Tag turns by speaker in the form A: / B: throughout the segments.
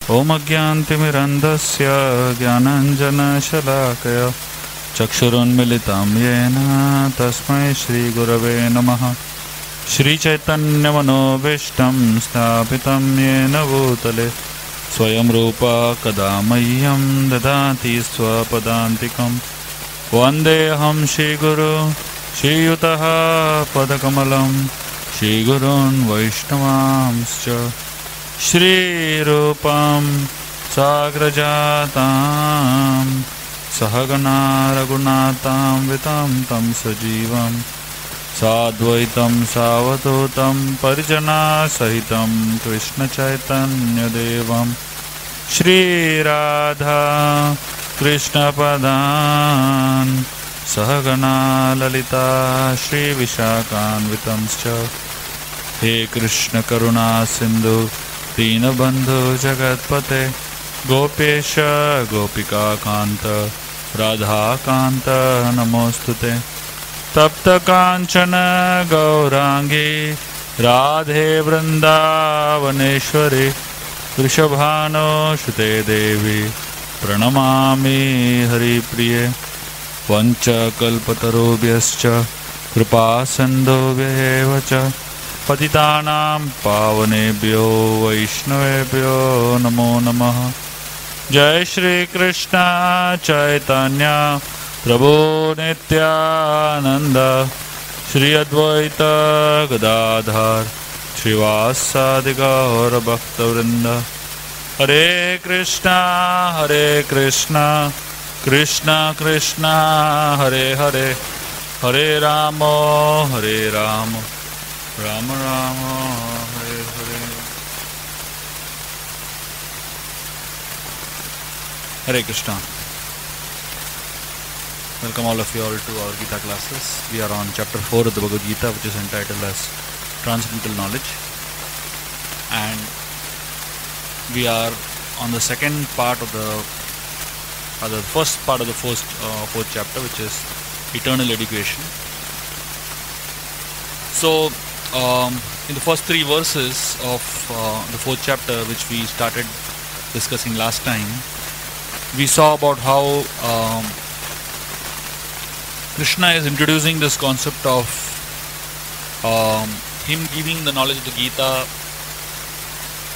A: Om Agyantimirandasya Gyananjanashalakaya Chakshurunmilitam Yena Tasmai Shri Gurave Namaha Shri Chaitanya Manobishtam Sthapitam Yena Bhutale Swayam Rupa Kadamayyam Dadati Swapadantikam Vandeham Shri Guru Shri Yutaha Padakamalam Shri Gurun Vaishnavamscha Shri Rupam Sagrajatam Sahagana Raghunatam Vitam Tam Sajivam Sadvaitam Savatotam Parijana Sahitam Krishna Chaitanya Devam Shri Radha Krishna Padan Sahagana Lalita Shri Vishakan Vitamscha He Krishna Karuna Sindhu Dinabandhu Jagatpate Gopesha Gopika Kanta Radha Kanta Namostute Tapta Kanchana Gaurangi Radhe Vrindavaneshwari Vrishabhano Shute Devi Pranamami Hari Priye Vancha Kalpatarubhyascha Kripa Sandhubhyevacha Patitanam Pavanebhyo Vaishnavebhyo Namo Namaha Jai Shri Krishna Chaitanya Prabhu Nityananda Shri Advaita Gadadhar Srivasadi Gaura Bhakta Vrinda Hare Krishna Krishna Krishna Hare Hare Hare Rama Rama Rama Hare Hare Hare Krishna. Welcome all of you all to our Gita classes. We are on chapter 4 of the Bhagavad Gita, which is entitled as Transcendental Knowledge, and we are on the second part of the first part of the fourth chapter, which is Eternal Education. So in the first 3 verses of the fourth chapter, which we started discussing last time, we saw about how Krishna is introducing this concept of him giving the knowledge of the Gita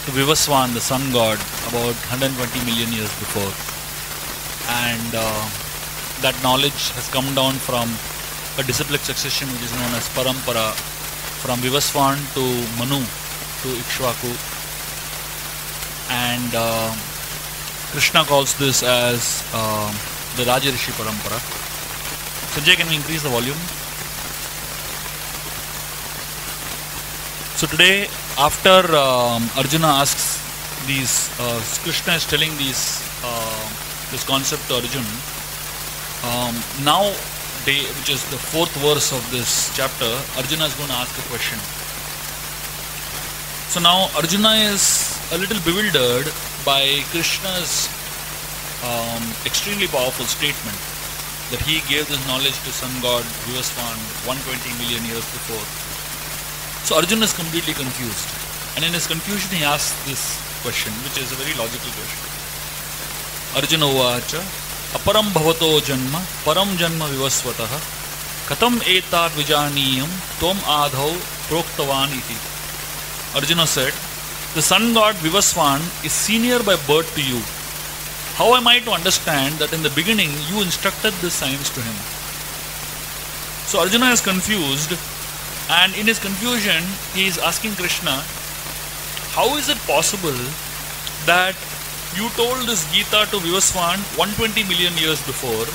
A: to Vivaswan, the sun god, about 120 million years before, and that knowledge has come down from a disciplic succession which is known as Parampara, from Vivaswan to Manu to Ikshvaku, and Krishna calls this as the Rajarishi Parampara. Sanjay, can we increase the volume? So today, after Arjuna asks these, Krishna is telling this concept to Arjuna. Now, which is the 4th verse of this chapter, Arjuna is going to ask a question. So now Arjuna is a little bewildered by Krishna's extremely powerful statement that he gave this knowledge to sun god Vivaswan 120 million years before. So Arjuna is completely confused, and in his confusion he asks this question, which is a very logical question. Arjuna uvacha aparam bhavato janma param janma vivasvataha katam etat vijaniyam tom adhau proktavan iti. Arjuna said, the sun god Vivaswan is senior by birth to you. How am I to understand that in the beginning you instructed this science to him? So Arjuna is confused, and in his confusion he is asking Krishna, how is it possible that you told this Gita to Vivaswan 120 million years before,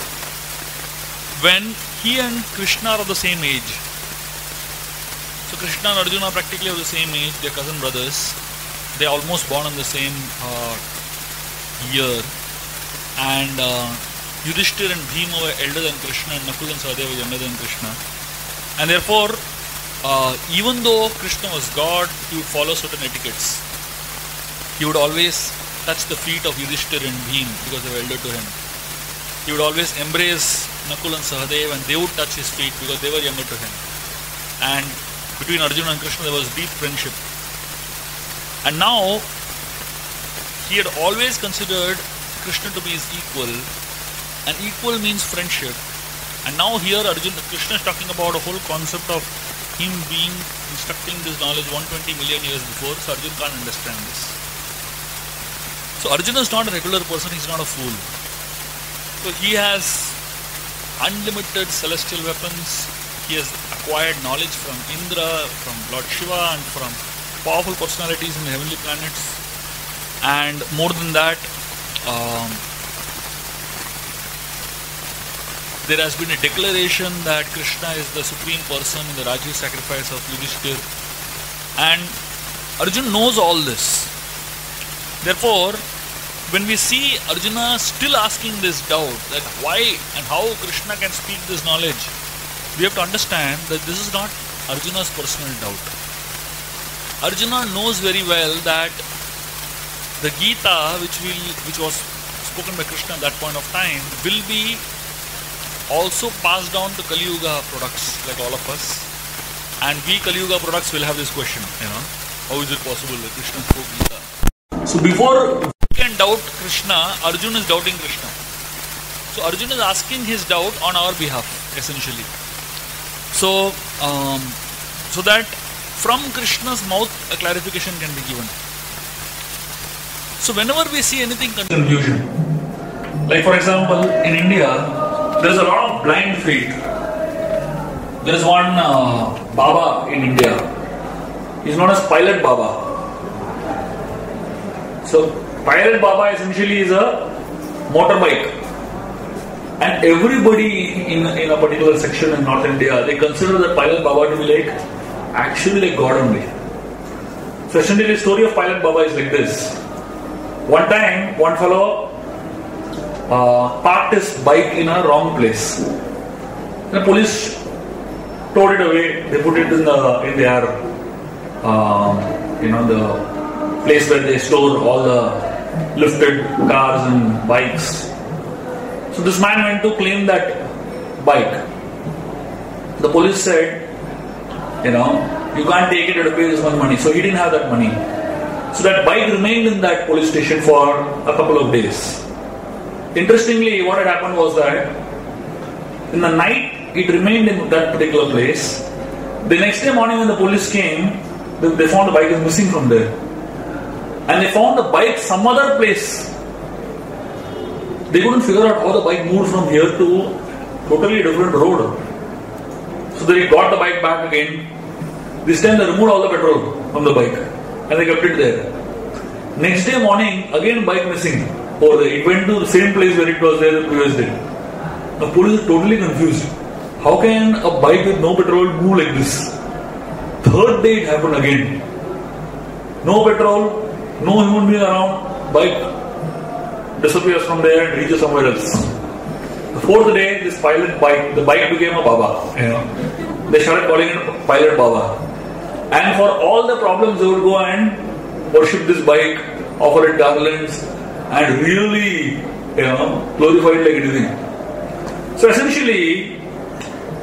A: when he and Krishna are of the same age? So Krishna and Arjuna are practically of the same age, they are cousin brothers, they are almost born on the same year, and Yudhishthir and Bhima were elder than Krishna, and Nakul and Sahadeva were younger than Krishna, and therefore even though Krishna was God, he would follow certain etiquettes. He would always touch the feet of Yudhishthir and Bhim because they were elder to him. He would always embrace Nakul and Sahadeva, and they would touch his feet because they were younger to him. And between Arjuna and Krishna there was deep friendship. And now he had always considered Krishna to be his equal, and equal means friendship. And now here Krishna is talking about a whole concept of him instructing this knowledge 120 million years before, so Arjuna can't understand this. So Arjuna is not a regular person, he's not a fool. So he has unlimited celestial weapons, he has acquired knowledge from Indra, from Lord Shiva, and from powerful personalities in the heavenly planets. And more than that, there has been a declaration that Krishna is the supreme person in the Rajya sacrifice of Yudhishthir. And Arjuna knows all this. Therefore, when we see Arjuna still asking this doubt that why and how Krishna can speak this knowledge, we have to understand that this is not Arjuna's personal doubt. Arjuna knows very well that the Gita, which was spoken by Krishna at that point of time, will be also passed down to Kali Yuga products like all of us, and we Kali Yuga products will have this question, how is it possible that Krishna spoke Gita? So before we can doubt Krishna, Arjuna is doubting Krishna. So Arjuna is asking his doubt on our behalf, essentially. So, so that from Krishna's mouth a clarification can be given. So whenever we see anything confusion, like for example in India, there is a lot of blind faith. There is one Baba in India. He is known as Pilot Baba. So Pilot Baba essentially is a motorbike, and everybody in a particular section in North India, they consider the Pilot Baba to be actually like God only. So essentially the story of Pilot Baba is like this. One time, one fellow parked his bike in a wrong place. The police towed it away. They put it in their the place where they store all the lifted cars and bikes. So this man went to claim that bike. The police said, you can't take it, you have to pay this much money. So he didn't have that money. So that bike remained in that police station for a couple of days. Interestingly, what had happened was that in the night it remained in that particular place. The next day morning when the police came, they found the bike is missing from there. And they found the bike some other place. They couldn't figure out how the bike moved from here to totally different road. So they got the bike back again. This time they removed all the petrol from the bike and they kept it there. Next day morning, again bike missing over there. It went to the same place where it was there the previous day. The police is totally confused. How can a bike with no petrol move like this? Third day it happened again. No petrol, no human being around, bike disappears from there and reaches somewhere else. The fourth day, this pilot bike, the bike became a Baba. They started calling it Pilot Baba. And for all the problems, they would go and worship this bike, offer it garlands, and really, glorify it like anything. So essentially,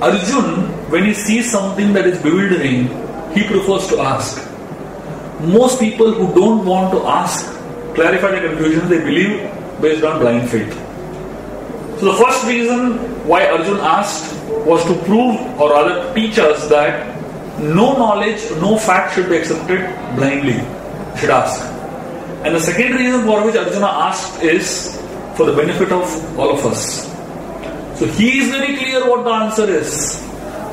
A: Arjun, when he sees something that is bewildering, he prefers to ask. Most people who don't want to ask, clarify the confusion, they believe based on blind faith. So the first reason why Arjun asked was to prove or rather teach us that no knowledge, no fact should be accepted blindly. Should ask. And the second reason for which Arjuna asked is for the benefit of all of us. So he is very clear what the answer is.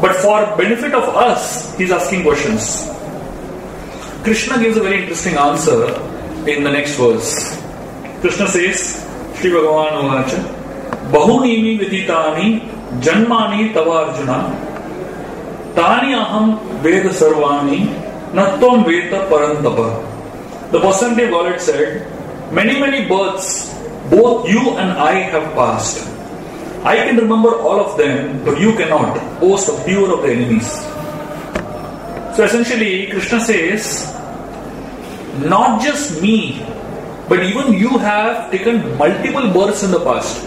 A: But for benefit of us, he is asking questions. Krishna gives a very interesting answer in the next verse. Krishna says, Shri Bhagavan Vacha, Bahunimi Viditani Janmani Tava Arjuna Tani Aham Veda Sarvani Natvam Veda Parantapa. The personality of Godhead said, many births both you and I have passed. I can remember all of them, but you cannot, boast of fewer of the enemies. So essentially, Krishna says, not just me, but even you have taken multiple births in the past.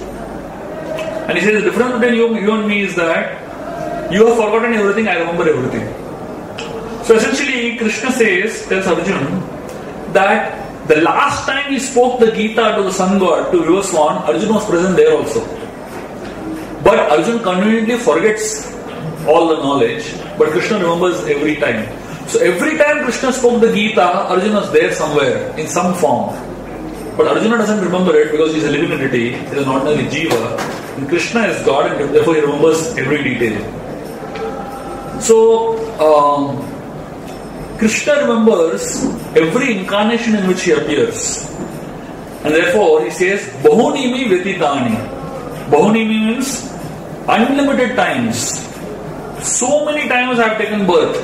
A: And he says the difference between you and me is that you have forgotten everything, I remember everything. So essentially, Krishna tells Arjuna that The last time he spoke the Gita to the sun god, to V1, Arjuna was present there also. But Arjuna conveniently forgets all the knowledge, but Krishna remembers every time. So every time Krishna spoke the Gita, Arjuna is there somewhere, in some form. But Arjuna doesn't remember it because he's a living entity, he's an ordinary jiva. And Krishna is God and therefore he remembers every detail. So, Krishna remembers every incarnation in which he appears. And therefore he says, Bahunimi Vyatitani. Bahunimi means unlimited times. So many times I have taken birth.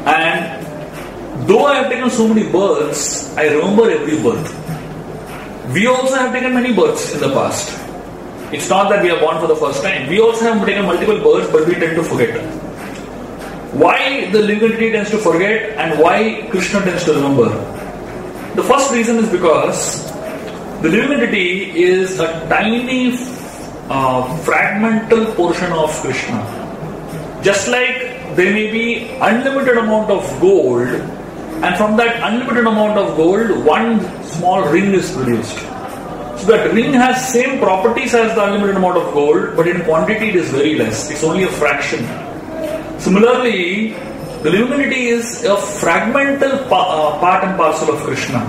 A: And though I have taken so many births, I remember every birth. We also have taken many births in the past. It's not that we are born for the first time. We also have taken multiple births, but we tend to forget. Why the living entity tends to forget and why Krishna tends to remember? The first reason is because the living entity is a tiny fragmental portion of Krishna. Just like there may be unlimited amount of gold, and from that unlimited amount of gold, one small ring is produced. So that ring has same properties as the unlimited amount of gold, but in quantity it is very less. It's only a fraction. Similarly, the living entity is a fragmental part and parcel of Krishna.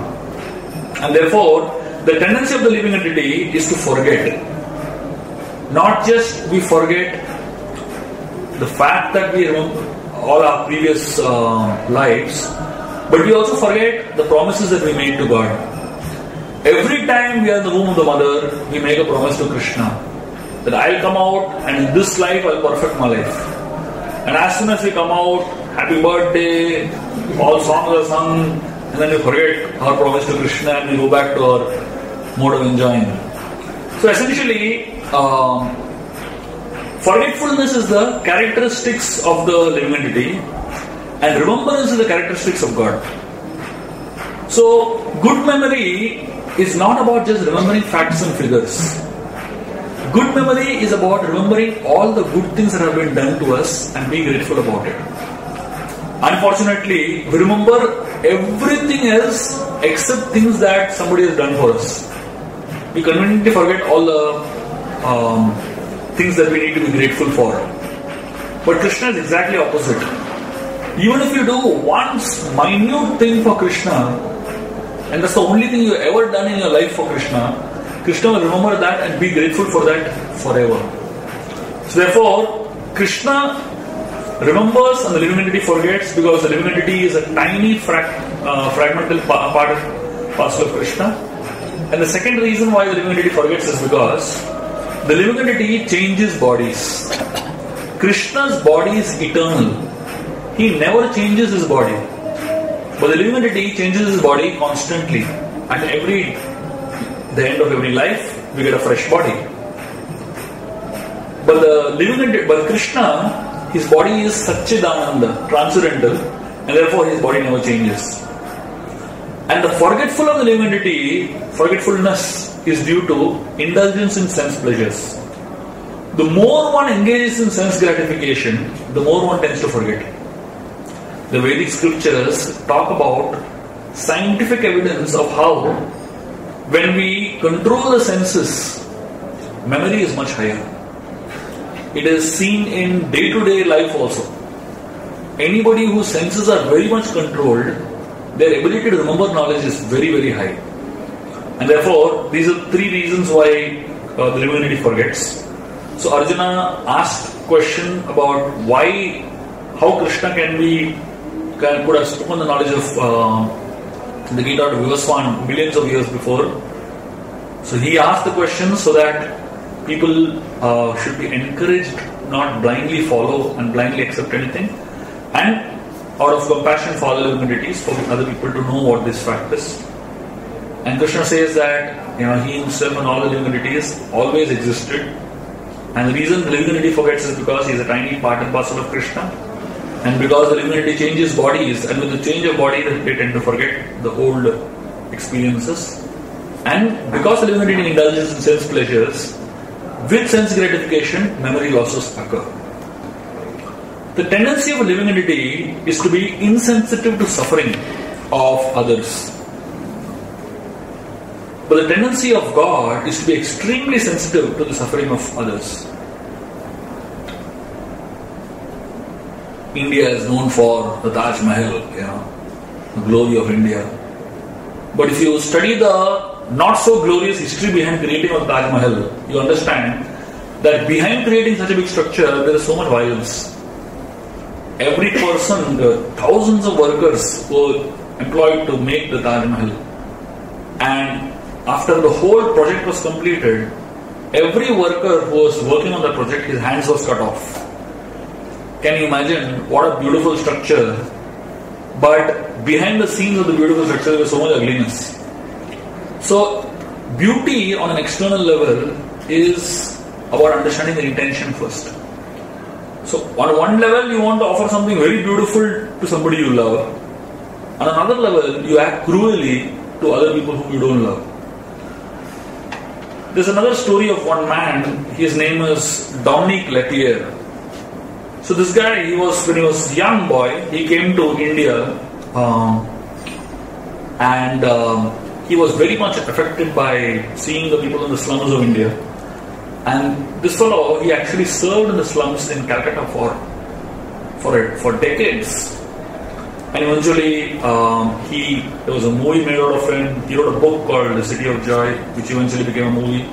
A: And therefore, the tendency of the living entity is to forget. Not just we forget the fact that we remember all our previous lives, but we also forget the promises that we made to God. Every time we are in the womb of the mother, we make a promise to Krishna that I'll come out and in this life I'll perfect my life. And as soon as we come out, happy birthday, all songs are sung, and then we forget our promise to Krishna and we go back to our mode of enjoying. So essentially, forgetfulness is the characteristics of the living entity and remembrance is the characteristics of God. So, good memory is not about just remembering facts and figures. Good memory is about remembering all the good things that have been done to us and being grateful about it. Unfortunately, we remember everything else except things that somebody has done for us. We conveniently forget all the things that we need to be grateful for. But Krishna is exactly opposite. Even if you do one minute thing for Krishna, and that's the only thing you ever done in your life for Krishna, Krishna will remember that and be grateful for that forever. So therefore, Krishna remembers and the living entity forgets because the living entity is a tiny fragmental part of parcel of Krishna. And the second reason why the living entity forgets is because the living entity changes bodies. Krishna's body is eternal. He never changes his body. But the living entity changes his body constantly. And the end of every life, we get a fresh body. But Krishna, his body is Satchidananda, transcendental, and therefore his body never changes. And the forgetful of the living entity, forgetfulness is due to indulgence in sense pleasures. The more one engages in sense gratification, the more one tends to forget. The Vedic scriptures talk about scientific evidence of how when we control the senses, memory is much higher. It is seen in day-to-day life also. Anybody whose senses are very much controlled, their ability to remember knowledge is very, very high. And therefore, these are three reasons why the living entity forgets. So Arjuna asked a question about how Krishna could have spoken the knowledge of the Gita to V1 millions of years before. So he asked the question so that people should be encouraged not blindly follow and blindly accept anything, and out of compassion follow living entities for other people to know what this fact is. And Krishna says that he himself and all the living entities always existed, and the reason the living entity forgets is because he is a tiny part and parcel of Krishna, and because the living entity changes bodies, and with the change of body they tend to forget the old experiences, and because the living entity indulges in sense pleasures, with sense gratification memory losses occur. The tendency of a living entity is to be insensitive to suffering. of others. But the tendency of God is to be extremely sensitive to the suffering of others. India is known for the Taj Mahal, the glory of India. But if you study the not so glorious history behind creating of the Taj Mahal, you understand that behind creating such a big structure, there is so much violence. Every person, thousands of workers were employed to make the Taj Mahal. And after the whole project was completed, every worker who was working on the project, his hands was cut off. Can you imagine what a beautiful structure? But behind the scenes of the beautiful structure, there was so much ugliness. So, beauty on an external level is about understanding the intention first. So, on one level, you want to offer something very beautiful to somebody you love. On another level, you act cruelly to other people whom you don't love. There's another story of one man. His name is Dominique Letier. So this guy, when he was a young boy, he came to India and he was very much affected by seeing the people in the slums of India. And this fellow, he actually served in the slums in Calcutta for decades. And eventually, there was a movie made out of him. He wrote a book called The City of Joy, which eventually became a movie.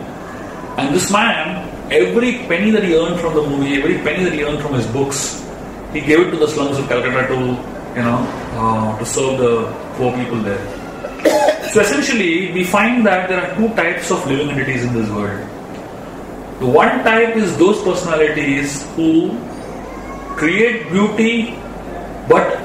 A: And this man, every penny that he earned from the movie, every penny that he earned from his books, he gave it to the slums of Calcutta to serve the poor people there. So essentially, we find that there are two types of living entities in this world. The one type is those personalities who create beauty, but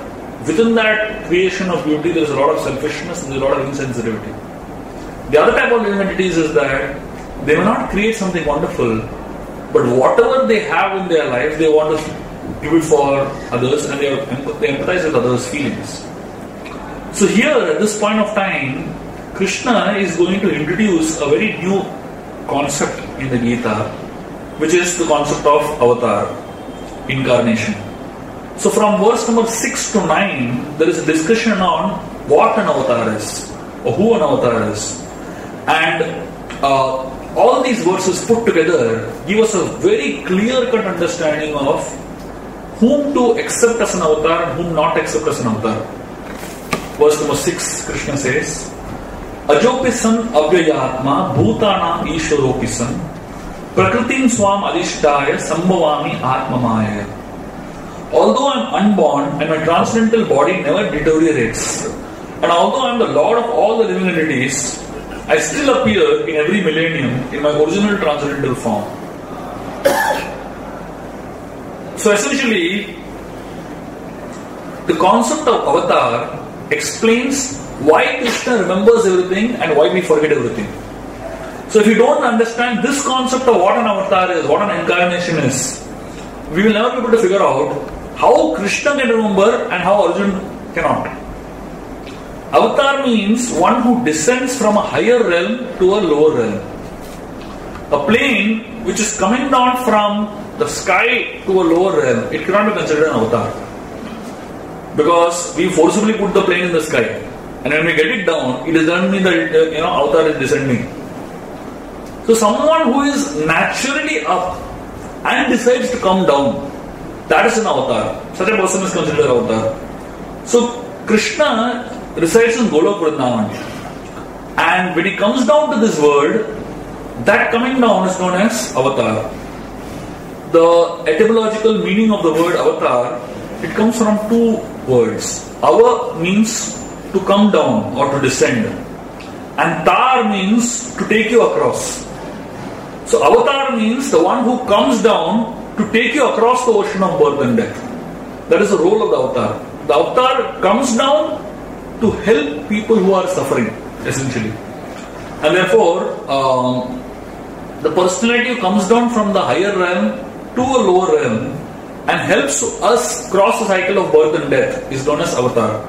A: within that creation of beauty, there is a lot of selfishness and there is a lot of insensitivity. The other type of living entities is that they may not create something wonderful, but whatever they have in their lives, they want to give it for others and they empathize with others' feelings. So here, at this point of time, Krishna is going to introduce a very new concept in the Gita, which is the concept of avatar, incarnation. So from verse number 6 to 9, there is a discussion on what an avatar is, or who an avatar is. And all these verses put together give us a very clear-cut understanding of whom to accept as an avatar and whom not accept as an avatar. Verse number 6, Krishna says, Ajopisan avyayatma bhutanam ishwaropisan prakritim swam adhishtaya sambhavami atmamaya. Although I am unborn and my transcendental body never deteriorates, and although I am the Lord of all the living entities, I still appear in every millennium in my original transcendental form. So essentially, the concept of avatar explains why Krishna remembers everything and why we forget everything. So if you don't understand this concept of what an avatar is, what an incarnation is, we will never be able to figure out how Krishna can remember and how Arjuna cannot. Avatar means one who descends from a higher realm to a lower realm. A plane which is coming down from the sky to a lower realm, it cannot be considered an avatar. Because we forcibly put the plane in the sky. And when we get it down, it doesn't mean that avatar is descending. So someone who is naturally up and decides to come down, that is an avatar. Such a person is considered an avatar. So Krishna resides in Golok Vrindavan. And when he comes down to this world, that coming down is known as avatar. The etymological meaning of the word avatar, it comes from two words. Ava means to come down or to descend. And tar means to take you across. So avatar means the one who comes down to take you across the ocean of birth and death. That is the role of the avatar. The avatar comes down to help people who are suffering, essentially. And therefore, the personality who comes down from the higher realm to a lower realm and helps us cross the cycle of birth and death is known as avatar.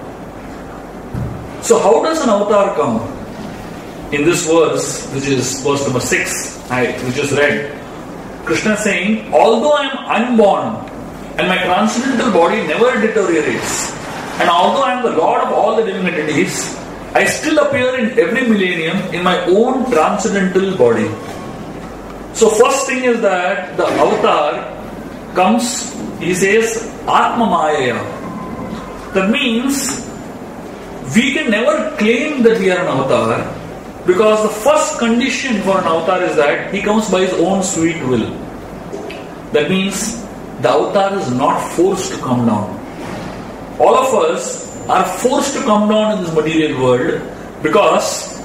A: So how does an avatar come? In this verse, which is verse number 6, we just read, Krishna is saying, although I am unborn and my transcendental body never deteriorates, And although I am the Lord of all the living entities, I still appear in every millennium in my own transcendental body. So first thing is that the avatar comes, he says, Atma Maya. That means we can never claim that we are an avatar, because the first condition for an avatar is that he comes by his own sweet will. That means the avatar is not forced to come down. All of us are forced to come down in this material world because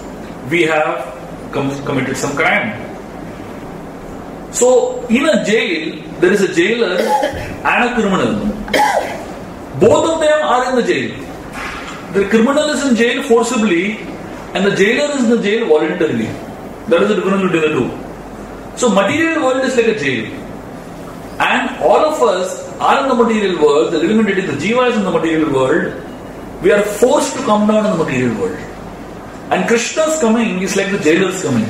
A: we have committed some crime. So in a jail, there is a jailer and a criminal. Both of them are in the jail. The criminal is in jail forcibly and the jailer is in the jail voluntarily. That is the difference between the two. So material world is like a jail. And all of us are in the material world, the living entity, the jiva is in the material world. We are forced to come down in the material world. And Krishna's coming is like the jailer's coming.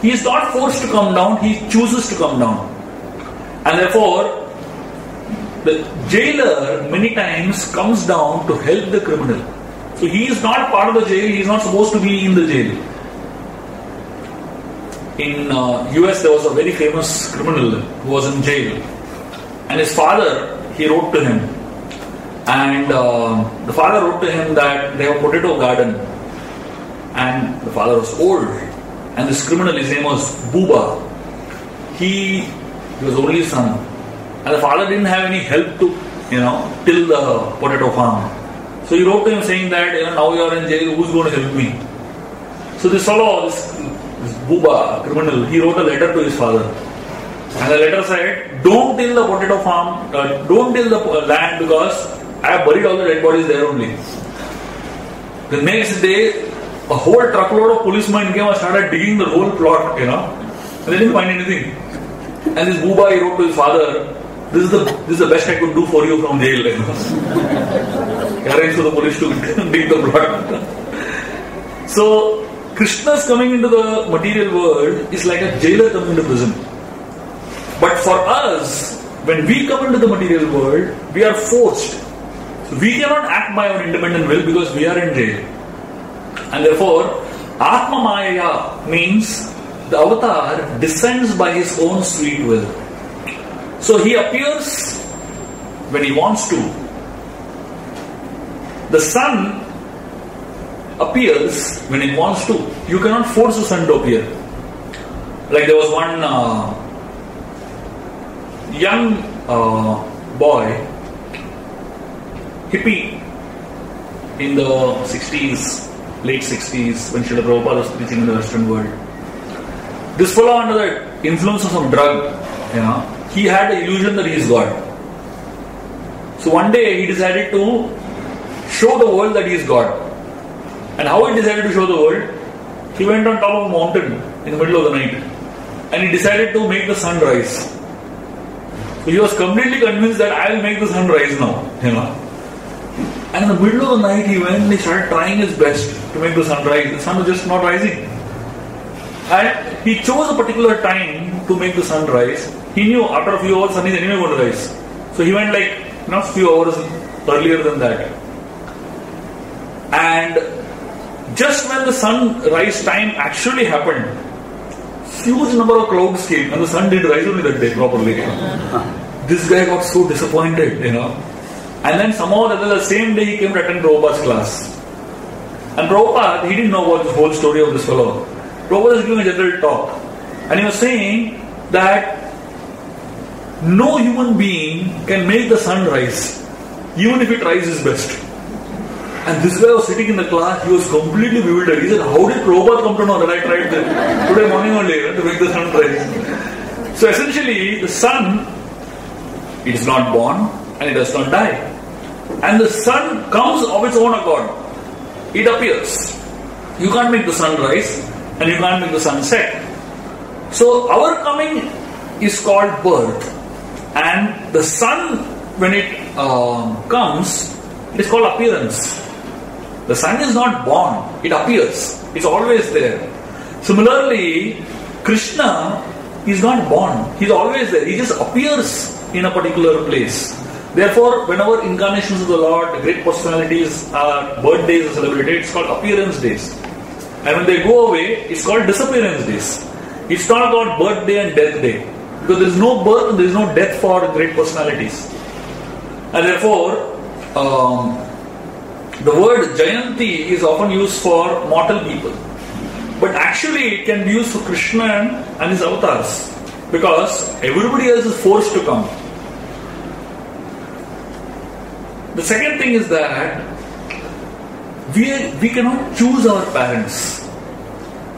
A: He is not forced to come down, he chooses to come down. And therefore, the jailer many times comes down to help the criminal. So he is not part of the jail, he is not supposed to be in the jail. In US there was a very famous criminal who was in jail. And his father, he wrote to him. And the father wrote to him that they have a potato garden. And the father was old. And this criminal, his name was Booba. He was only son. And the father didn't have any help to, till the potato farm. So he wrote to him saying that, now you are in jail, who's going to help me? So this fellow, this Booba, criminal, he wrote a letter to his father. And the letter said, don't till the potato farm, don't till the land because I have buried all the dead bodies there only. The next day, a whole truckload of policemen came and started digging the whole plot, and they didn't find anything. And this Booba, he wrote to his father, this is the best I could do for you from jail. He arranged for the police to dig the plot. So, Krishna's coming into the material world is like a jailer coming into prison. But for us, when we come into the material world, we are forced. So we cannot act by our independent will because we are in jail. And therefore, Atma Maya means the avatar descends by his own sweet will. So he appears when he wants to. The sun appears when it wants to. You cannot force the sun to appear. Like there was one young boy, hippie, in the 60s, late 60s, when Srila Prabhupada was preaching in the Western world. This fellow, under the influence of some drug, he had the illusion that he is God. So one day he decided to show the world that he is God. And how he decided to show the world? He went on top of a mountain in the middle of the night and he decided to make the sun rise. So he was completely convinced that I will make the sun rise now. And in the middle of the night he went and he started trying his best to make the sun rise. The sun was just not rising. And he chose a particular time to make the sun rise. He knew after a few hours the sun is anyway going to rise. So he went like a few hours earlier than that. And just when the sunrise time actually happened, huge number of clouds came and the sun didn't rise only that day properly. This guy got so disappointed, And then somehow the same day he came to attend Prabhupada's class. And Prabhupada, he didn't know about the whole story of this fellow. Prabhupada was giving a general talk. And he was saying that no human being can make the sun rise, even if it tries his best. And this guy was sitting in the class, he was completely bewildered. He said, how did Prabhupada come to know that I tried today morning only to make the sun rise? So essentially, the sun, it is not born and it does not die. And the sun comes of its own accord. It appears. You can't make the sun rise and you can't make the sun set. So our coming is called birth. And the sun, when it comes, it is called appearance. The sun is not born, it appears. It's always there. Similarly, Krishna is not born. He's always there. He just appears in a particular place. Therefore, whenever incarnations of the Lord, the great personalities, birthdays are celebrated, it's called appearance days. And when they go away, it's called disappearance days. It's not called birthday and death day. Because there is no birth and there is no death for great personalities. And therefore, the word Jayanti is often used for mortal people. But actually it can be used for Krishna and his avatars. Because everybody else is forced to come. The second thing is that we cannot choose our parents.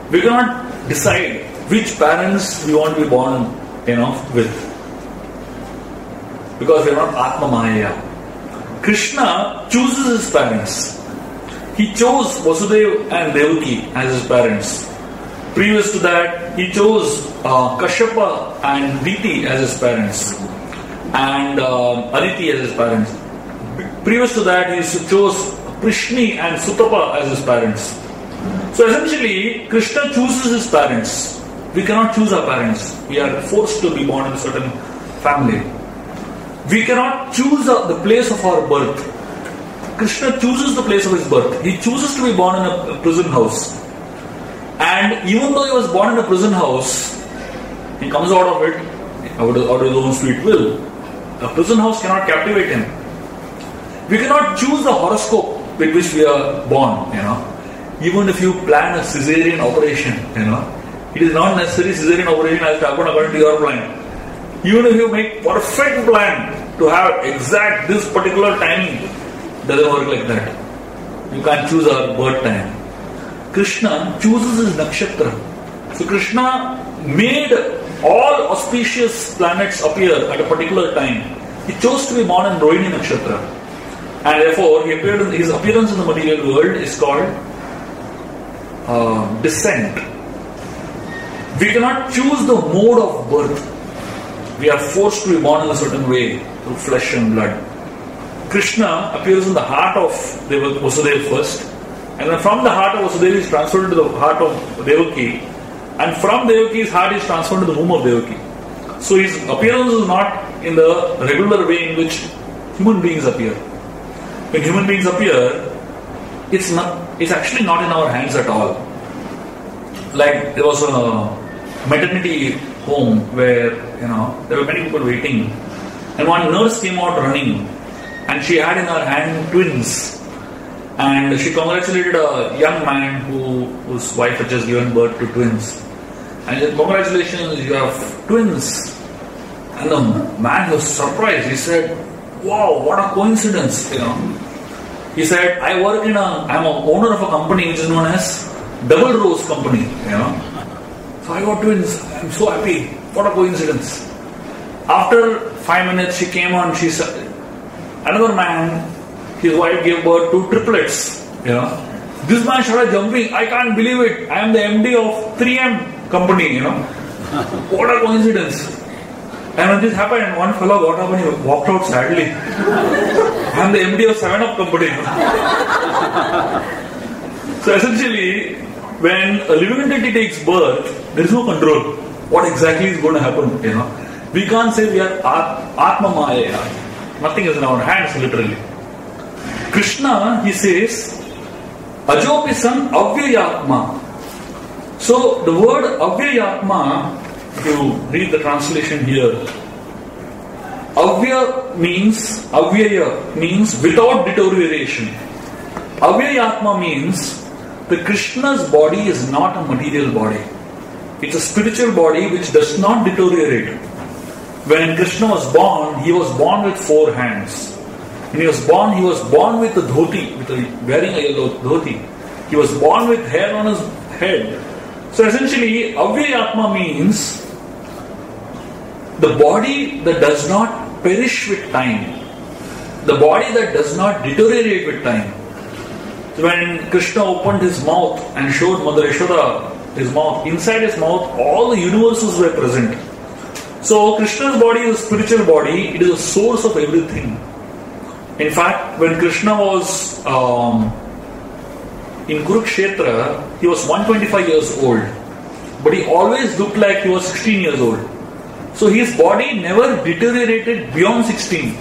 A: We cannot decide which parents we want to be born with. Because we are not Atma Maya. Krishna chooses his parents. He chose Vasudeva and Devaki as his parents. Previous to that, he chose Kashyapa and Diti as his parents. And Aditi as his parents. Previous to that, he chose Prishni and Sutapa as his parents. So essentially, Krishna chooses his parents. We cannot choose our parents. We are forced to be born in a certain family. We cannot choose the place of our birth. Krishna chooses the place of his birth. He chooses to be born in a prison house. And even though he was born in a prison house, he comes out of it out of his own sweet will. A prison house cannot captivate him. We cannot choose the horoscope with which we are born, Even if you plan a cesarean operation, it is not necessary cesarean operation has to happen according to your plan. Even if you make perfect plan to have exact this particular timing, doesn't work like that. You can't choose our birth time. Krishna chooses his nakshatra. So Krishna made all auspicious planets appear at a particular time. He chose to be born in Rohini nakshatra. And therefore, his appearance in the material world is called descent. We cannot choose the mode of birth. We are forced to be born in a certain way through flesh and blood. Krishna appears in the heart of Vasudeva first, and then from the heart of Vasudeva is transferred to the heart of Devaki, and from Devaki's heart is transferred to the womb of Devaki. So his appearance is not in the regular way in which human beings appear. When human beings appear, it's actually not in our hands at all. Like there was a maternity home where there were many people waiting, and one nurse came out running, and she had in her hand twins, and she congratulated a young man whose wife had just given birth to twins, and she said, "Congratulations, you have twins." And the man was surprised. He said, "Wow, what a coincidence!" He said, I'm an owner of a company which is known as Double Rose Company, So I got twins. I'm so happy. What a coincidence. After 5 minutes, she came on. She said, another man, his wife gave birth to triplets. This man started jumping. I can't believe it. I am the MD of 3M company. What a coincidence. And when this happened, one fellow got up and he walked out sadly. I am the MD of 7-Up company. So essentially, when a living entity takes birth, there is no control. What exactly is going to happen? We can't say we are Atma Maya. Nothing is in our hands, literally. Krishna, he says, Ajopisan Avyayatma. So the word Avyayatma, if you read the translation here, Avyaya means without deterioration. Avyayatma means the Krishna's body is not a material body. It's a spiritual body which does not deteriorate. When Krishna was born, he was born with 4 hands. When he was born with a dhoti, wearing a yellow dhoti. He was born with hair on his head. So essentially, Avyayatma means the body that does not perish with time. The body that does not deteriorate with time. So when Krishna opened his mouth and showed Mother Yashoda his mouth, inside his mouth all the universes were present. So Krishna's body is a spiritual body, it is a source of everything. In fact, when Krishna was in Kurukshetra, he was 125 years old. But he always looked like he was 16 years old. So his body never deteriorated beyond 16.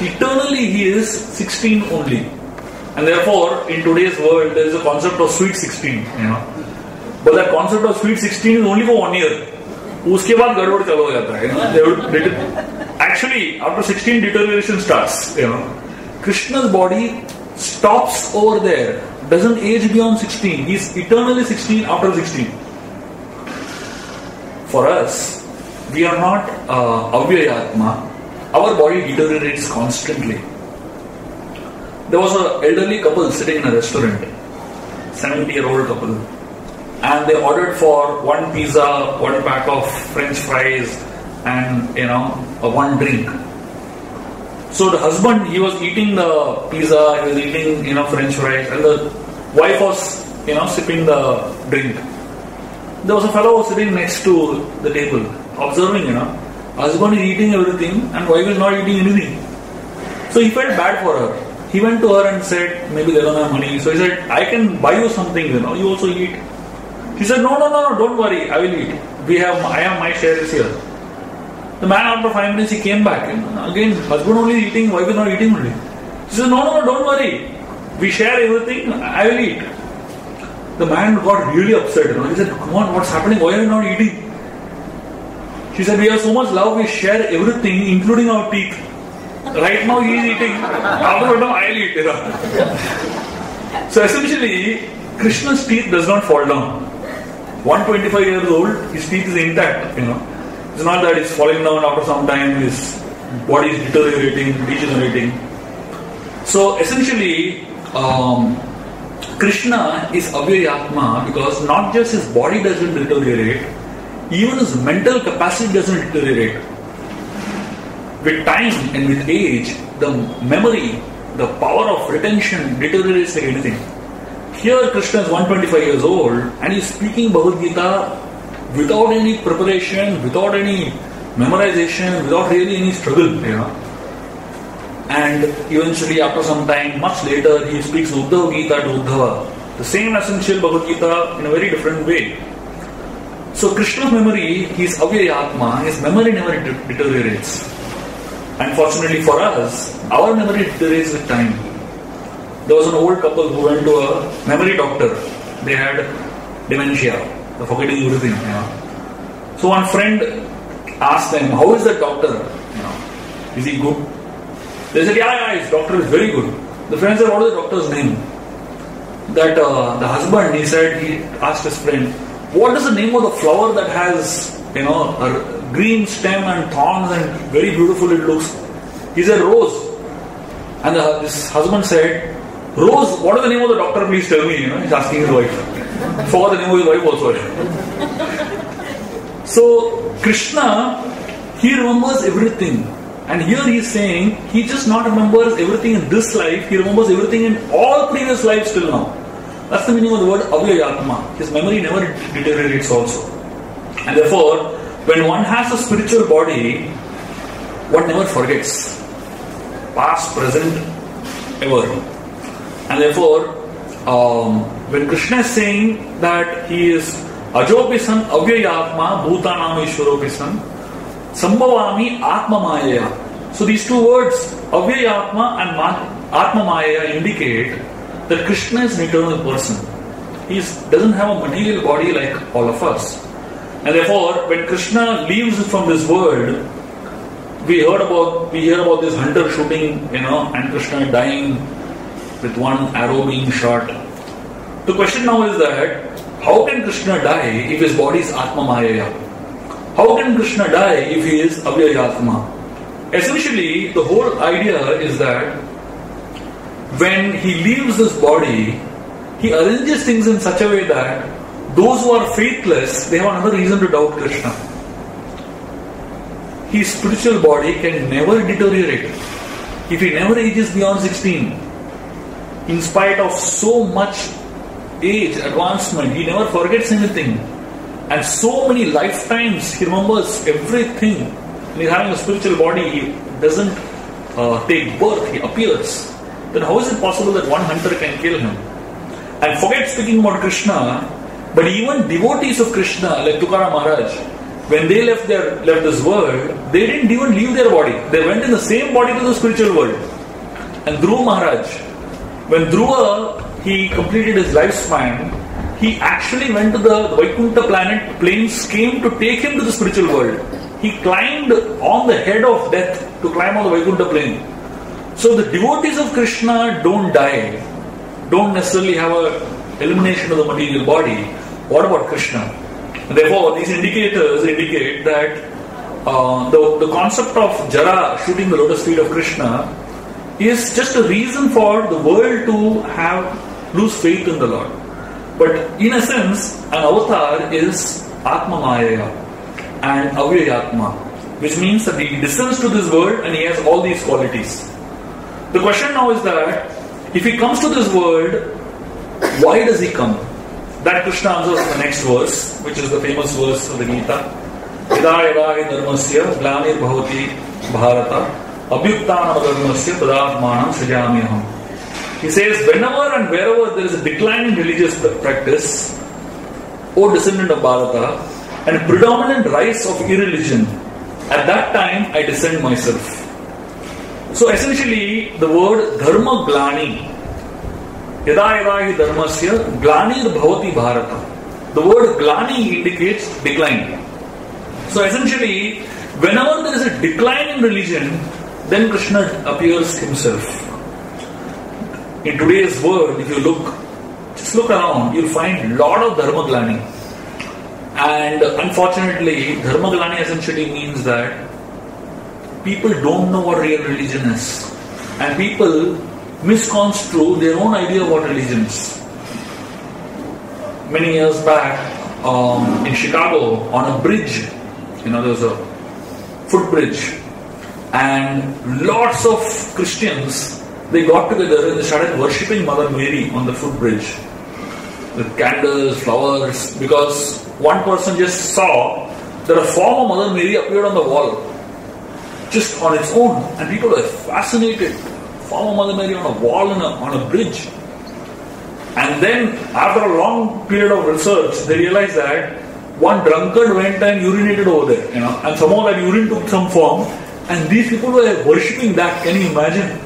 A: eternally he is 16 only. And therefore, in today's world, there is a concept of sweet 16, But that concept of sweet 16 is only for 1 year. उसके बाद गड़बड़ चालू हो जाता है, Actually, after 16, deterioration starts, Krishna's body stops over there, doesn't age beyond 16. He's eternally 16 after 16. For us, we are not avyayatma. Our body deteriorates constantly. There was an elderly couple sitting in a restaurant, 70-year-old couple, and they ordered for 1 pizza, 1 pack of French fries, and one drink. So the husband, he was eating the pizza, he was eating French fries, and the wife was sipping the drink. There was a fellow sitting next to the table, observing. Husband is eating everything, and wife is not eating anything. So he felt bad for her. He went to her and said, maybe they don't have money. So he said, I can buy you something, you also eat. She said, no, don't worry, I will eat. I have my share is here. The man, after 5 minutes, he came back. Again, husband only is eating, wife is not eating only. She said, no, don't worry. We share everything, I will eat. The man got really upset. He said, come on, what's happening? Why are you not eating? She said, we have so much love, we share everything, including our teeth. Right now he is eating. After now I will eat. So essentially, Krishna's teeth does not fall down. 125 years old, his teeth is intact. It's not that it's falling down after some time, his body is deteriorating, degenerating. So essentially, Krishna is avyayatma because not just his body doesn't deteriorate, even his mental capacity doesn't deteriorate. With time and with age, the memory, the power of retention deteriorates like anything. Here Krishna is 125 years old and he is speaking Bhagavad Gita without any preparation, without any memorization, without really any struggle. And eventually after some time, much later, he speaks Uddhava Gita to Uddhava. The same essential Bhagavad Gita in a very different way. So Krishna's memory, he is avyayatma, his memory never deteriorates. Unfortunately for us, our memory deteriorates with time. There was an old couple who went to a memory doctor. They had dementia, forgetting everything. So one friend asked them, how is the doctor? Is he good? They said, yeah, his doctor is very good. The friend said, what is the doctor's name? That the husband, he asked his friend, what is the name of the flower that has, a green stem and thorns and very beautiful it looks? He said, rose. And this husband said, rose, what is the name of the doctor? Please tell me. He's asking his wife. Forgot the name of his wife also. So, Krishna, he remembers everything. And here he is saying, he just not remembers everything in this life, he remembers everything in all previous lives till now. That's the meaning of the word avyayatma. His memory never deteriorates also. And therefore, when one has a spiritual body, one never forgets. Past, present, ever. And therefore, when Krishna is saying that he is ajopisan avyayatma bhutanam ishwaropisan sambhavami atma maya. So these two words, avyayatma and atma maya, indicate that Krishna is an eternal person. He doesn't have a material body like all of us. And therefore, when Krishna leaves from this world, we hear about this hunter shooting, and Krishna dying with one arrow being shot. The question now is that, how can Krishna die if his body is Atma Maya? How can Krishna die if he is Avyayatma? Essentially, the whole idea is that when he leaves this body, he arranges things in such a way that those who are faithless, they have another reason to doubt Krishna. His spiritual body can never deteriorate. If he never ages beyond 16, in spite of so much age advancement, he never forgets anything. And so many lifetimes, he remembers everything. When he's having a spiritual body, he doesn't take birth, he appears. Then how is it possible that one hunter can kill him? And forget speaking about Krishna, but even devotees of Krishna, like Tukaram Maharaj, when they left this world, they didn't even leave their body. They went in the same body to the spiritual world. And Dhruva Maharaj, when Dhruva, he completed his lifespan, he actually went to the Vaikuntha planes came to take him to the spiritual world. He climbed on the head of death to climb on the Vaikuntha plane. So the devotees of Krishna don't die, don't necessarily have a elimination of the material body. What about Krishna? And therefore, these indicators indicate that the concept of Jara shooting the lotus feet of Krishna is just a reason for the world to lose faith in the Lord. But in a sense, an avatar is Atma Maya and Avyayatma, which means that he descends to this world and he has all these qualities. The question now is that if he comes to this world, why does he come? That Krishna answers in the next verse, which is the famous verse of the Gita. Yada yada hi dharmasya glanir bhavati bharata abhyuktanam dharmasya tadatmanam srijamyaham. He says, whenever and wherever there is a decline in religious practice, O descendant of Bharata, and predominant rise of irreligion, at that time I descend myself. So essentially, the word dharma glani, yada yada hi dharmasya glanir bhavati bharata. The word glani indicates decline. So essentially, whenever there is a decline in religion, then Krishna appears himself. In today's world, if you just look around, you'll find a lot of dharma glani. And unfortunately, dharma glani essentially means that people don't know what real religion is. And people misconstrue their own idea of what religion is. Many years back, in Chicago, on a bridge, there was a footbridge, and lots of Christians, they got together and they started worshipping Mother Mary on the footbridge with candles, flowers, because one person just saw that a form of Mother Mary appeared on the wall, just on its own, and people were fascinated. Form of Mother Mary on a wall on a bridge. And then, after a long period of research, they realized that one drunkard went and urinated over there, and somehow that urine took some form, and these people were worshipping that. Can you imagine?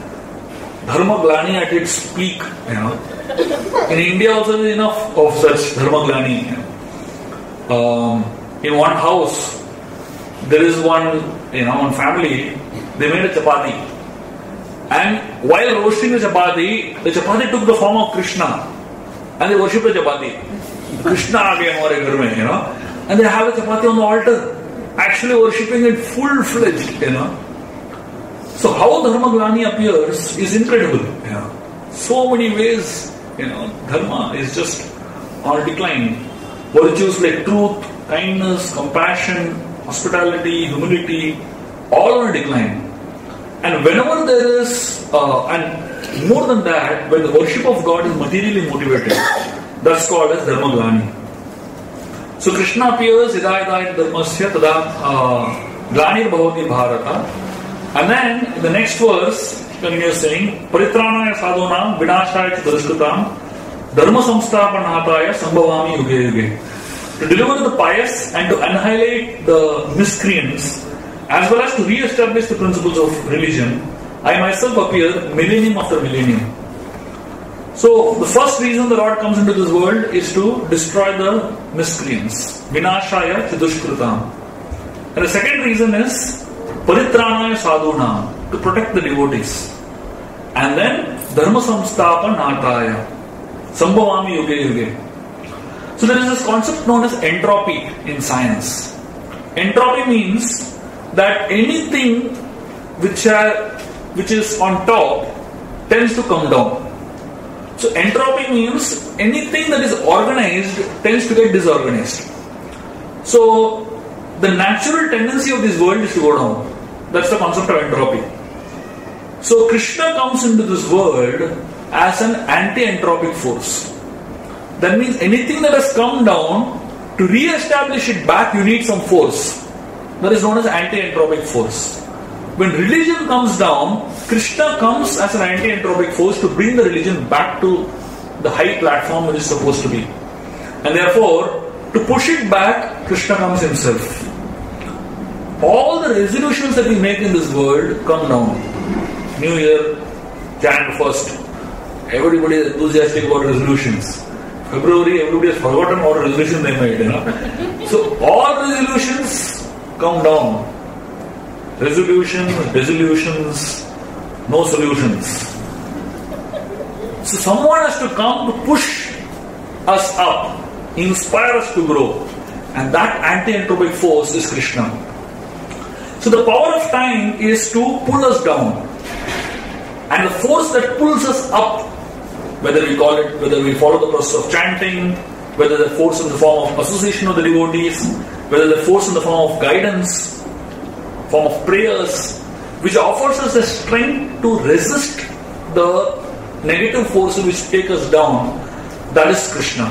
A: Dharma glani at its peak, In India also there is enough of such dharma glani. In one house, there is one family, they made a chapati. And while roasting the chapati took the form of Krishna. And they worship the chapati. Krishna aa gaya hamare ghar mein, And they have a chapati on the altar. Actually worshipping it full-fledged, So how dharma glani appears is incredible. So many ways, dharma is just on a decline. Virtues like truth, kindness, compassion, hospitality, humility, all on a decline. And whenever there is, and more than that, when the worship of God is materially motivated, that's called as dharma glani. So Krishna appears, yada yada dharmasya tada glanir bhavati bharata. And then in the next verse, continues saying, Paritranaya sadhunam vinashaya chadushkutam dharma samstapanataya sambhavami yuge yuge. To deliver the pious and to annihilate the miscreants, as well as to re-establish the principles of religion, I myself appear millennium after millennium. So the first reason the Lord comes into this world is to destroy the miscreants. Vinashaya chadushkrutam. And the second reason is Paritranaya sadhunam, to protect the devotees. And then Dharma samstapanataya, sambhavami yuge yuge. So there is this concept known as entropy in science. Entropy means that anything which is on top tends to come down. So entropy means anything that is organized tends to get disorganized. So the natural tendency of this world is to go down. That's the concept of entropy. So Krishna comes into this world as an anti-entropic force. That means anything that has come down, to re-establish it back, you need some force. That is known as anti-entropic force. When religion comes down, Krishna comes as an anti-entropic force to bring the religion back to the high platform it is supposed to be. And therefore, to push it back, Krishna comes himself. all the resolutions that we make in this world come down. New Year, Jan 1st, everybody is enthusiastic about resolutions. February, everybody has forgotten what resolution they made, So all resolutions come down. Resolutions, resolutions, no solutions. So someone has to come to push us up, inspire us to grow. And that anti-entropic force is Krishna. So the power of time is to pull us down. And the force that pulls us up, whether we follow the process of chanting, whether the force in the form of association of the devotees, whether the force in the form of guidance, form of prayers, which offers us the strength to resist the negative forces which take us down, that is Krishna.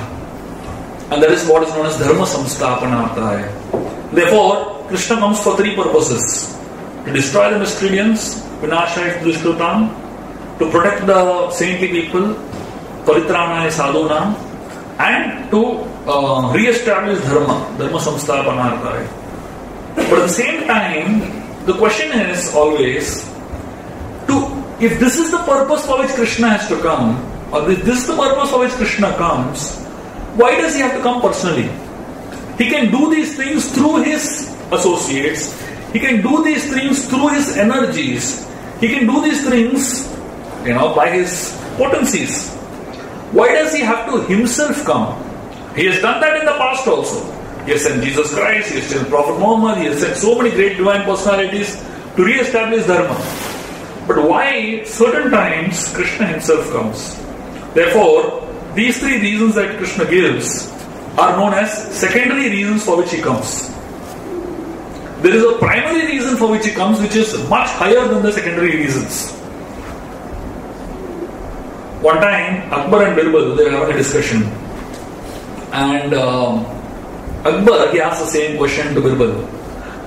A: And that is what is known as Dharma Samsthapanarthaya. Therefore, Krishna comes for three purposes: to destroy the miscreants, Vinashaya Dushkrutam, to protect the saintly people, Paritranaya Sadhunam, and to re-establish Dharma Samsthapanarthaya. But at the same time, the question is always, if this is the purpose for which Krishna has to come, or if this is the purpose for which Krishna comes, why does he have to come personally? He can do these things through his associates. He can do these things through his energies. He can do these things, by his potencies. Why does he have to himself come? He has done that in the past also. He has sent Jesus Christ, he has sent Prophet Muhammad, he has sent so many great divine personalities to re-establish Dharma. But why certain times Krishna himself comes? Therefore, these three reasons that Krishna gives are known as secondary reasons for which he comes. There is a primary reason for which he comes, which is much higher than the secondary reasons. One time, Akbar and Birbal, they were having a discussion. And Akbar, he asked the same question to Birbal,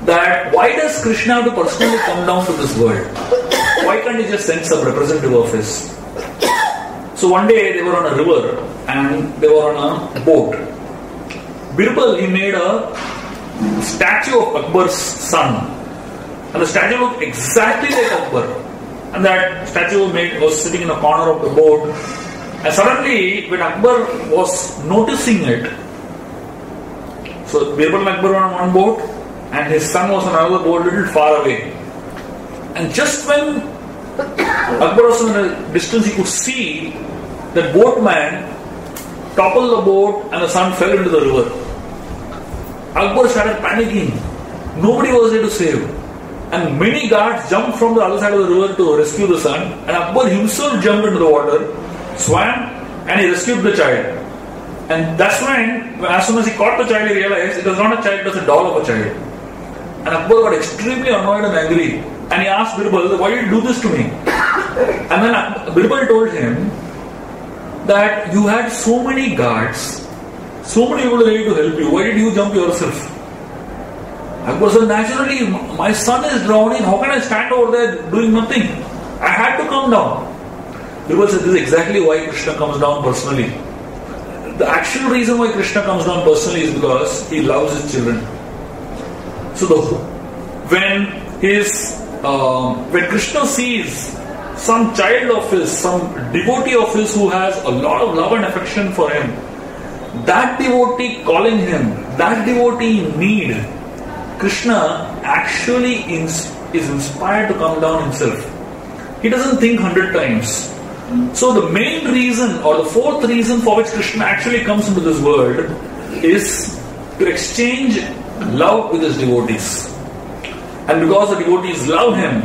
A: that why does Krishna have to personally come down to this world? Why can't he just send some representative of his? So one day they were on a river and they were on a boat. Birbal, he made a statue of Akbar's son. And the statue looked exactly like Akbar. And that statue was sitting in a corner of the boat. And suddenly, when Akbar was noticing it, so Birbal and Akbar were on one boat and his son was on another boat a little far away. And just when Akbar was in a distance, he could see that boatman toppled the boat and the son fell into the river. Akbar started panicking. Nobody was there to save. And many guards jumped from the other side of the river to rescue the son. And Akbar himself jumped into the water, swam, and he rescued the child. And that's when, as soon as he caught the child, he realized it was not a child, it was a doll of a child. And Akbar got extremely annoyed and angry. And he asked Birbal, why did you do this to me? And then Birbal told him that you had so many guards, so many people ready to help you. Why did you jump yourself? Akbar said, naturally, my son is drowning. How can I stand over there doing nothing? I had to come down. Birbal said, this is exactly why Krishna comes down personally. The actual reason why Krishna comes down personally is because he loves his children. So when Krishna sees some child of his, some devotee of his who has a lot of love and affection for him, that devotee calling him, that devotee in need, Krishna actually is inspired to come down himself. He doesn't think 100 times. So the main reason or the fourth reason for which Krishna actually comes into this world is to exchange love with his devotees. And because the devotees love him,